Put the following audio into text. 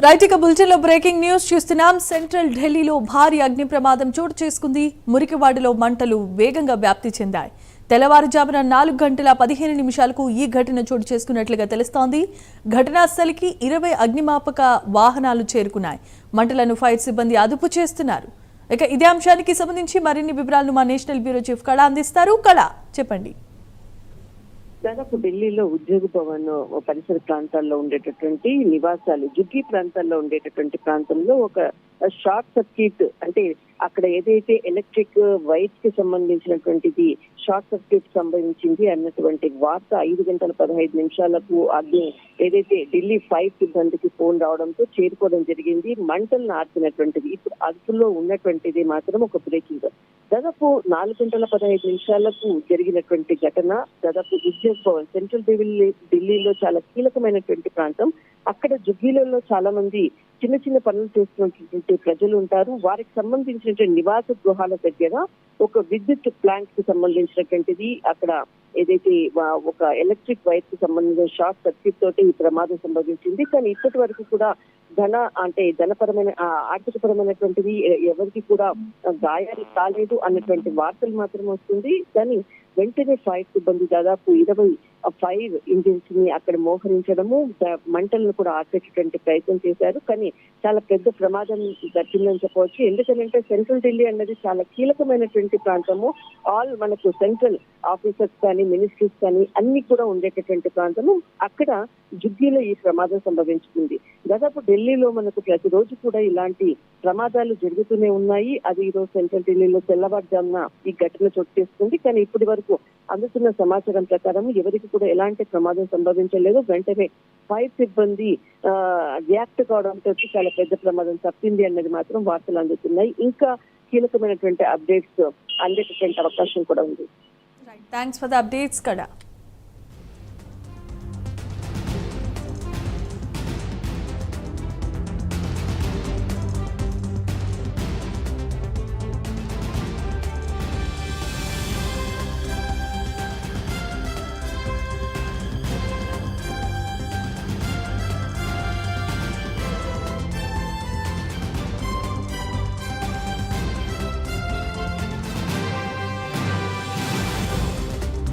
Right ఇక bulletin లో breaking news చూస్తున్నాం. సెంట్రల్ ఢిల్లీలో భారీ అగ్ని ప్రమాదం చోటు చేసుకుంది. మురికివాడలో మంటలు వేగంగా వ్యాప్తి చెందాయి. తెల్లవారుజామున 4:15 ఈ ఘటన చోటు చేసుకున్నట్లుగా తెలుస్తోంది. ఘటనా స్థలికి 20 అగ్నిమాపక వాహనాలు చేరుకున్నాయి. మంటలను ఫైర్ సిబ్బంది అదుపు చేస్తున్నారు. ఇక ఇదే అంశానికి సంబంధించి మరిన్ని వివరాలను మా నేషనల్ బ్యూరో చీఫ్ కళ అందిస్తారు. కళ, చెప్పండి. దాదాపు ఢిల్లీలో ఉద్యోగ భవన్ పరిసర ప్రాంతాల్లో ఉండేటటువంటి నివాసాలు, జుగ్గి ప్రాంతాల్లో ఉండేటటువంటి ప్రాంతంలో ఒక షార్ట్ సర్క్యూట్, అంటే అక్కడ ఏదైతే ఎలక్ట్రిక్ వైర్స్ కి సంబంధించినటువంటిది షార్ట్ సర్క్యూట్ సంబంధించింది అన్నటువంటి వార్త 5:15 అగ్ని ఏదైతే ఢిల్లీ ఫైర్ సిబ్బందికి ఫోన్ రావడంతో చేరుకోవడం జరిగింది. మంటలను ఆర్పినటువంటిది. ఇప్పుడు అదుపులో ఉన్నటువంటిది మాత్రం ఒక బ్రేకింగ్. దాదాపు 4:15 జరిగినటువంటి ఘటన. దాదాపు ఉద్యోగ భవన్ సెంట్రల్ ఢిల్లీలో చాలా కీలకమైనటువంటి ప్రాంతం. అక్కడ జుగ్గీలలో చాలా మంది చిన్న చిన్న పనులు చేస్తున్నటువంటి ప్రజలు ఉంటారు. వారికి సంబంధించినటువంటి నివాస గృహాల దగ్గర ఒక విద్యుత్ ప్లాంట్ కి సంబంధించినటువంటిది అక్కడ ఏదైతే ఒక ఎలక్ట్రిక్ వైర్ కి సంబంధించిన షార్ట్ సర్క్యూట్ తోటి ఈ ప్రమాదం సంభవించింది. కానీ ఇప్పటి వరకు కూడా ధనపరమైన ఆర్థికపరమైనటువంటిది ఎవరికి కూడా గాయాలు కాలేదు అన్నటువంటి వార్తలు మాత్రం వస్తుంది. కానీ వెంటనే ఫైర్ సిబ్బంది దాదాపు 20 ఫైర్ ఇంజిన్స్ ని అక్కడ మోహరించడము, మంటలను కూడా ఆర్పేటటువంటి ప్రయత్నం చేశారు. కానీ చాలా పెద్ద ప్రమాదం దక్కిందని చెప్పవచ్చు. ఎందుకంటే సెంట్రల్ ఢిల్లీ అన్నది చాలా కీలకమైనటువంటి ప్రాంతము. మనకు సెంట్రల్ ఆఫీసర్స్ కానీ మినిస్ట్రీస్ కానీ అన్ని కూడా ఉండేటటువంటి ప్రాంతము. అక్కడ జుగ్గీలో ఈ ప్రమాదం సంభవించుకుంది. దాదాపు ఢిల్లీలో మనకు ప్రతిరోజు కూడా ఇలాంటి ప్రమాదాలు జరుగుతూనే ఉన్నాయి. అది ఈరోజు సెంట్రల్ ఢిల్లీలో తెల్లవారుజామున ఈ ఘటన చోటు చేసుకుంది. కానీ ఇప్పటి వరకు అందుతున్న సమాచారం ప్రకారం ఎవరికి కూడా ఎలాంటి ప్రమాదం సంభవించలేదు. వెంటనే ఫైర్ సిబ్బంది రియాక్ట్ కావడంతో చాలా పెద్ద ప్రమాదం తప్పింది అన్నది మాత్రం వార్తలు అందుతున్నాయి. ఇంకా కీలకమైనటువంటి అప్డేట్స్ అందేటటువంటి అవకాశం కూడా ఉంది. Thanks for the updates kada.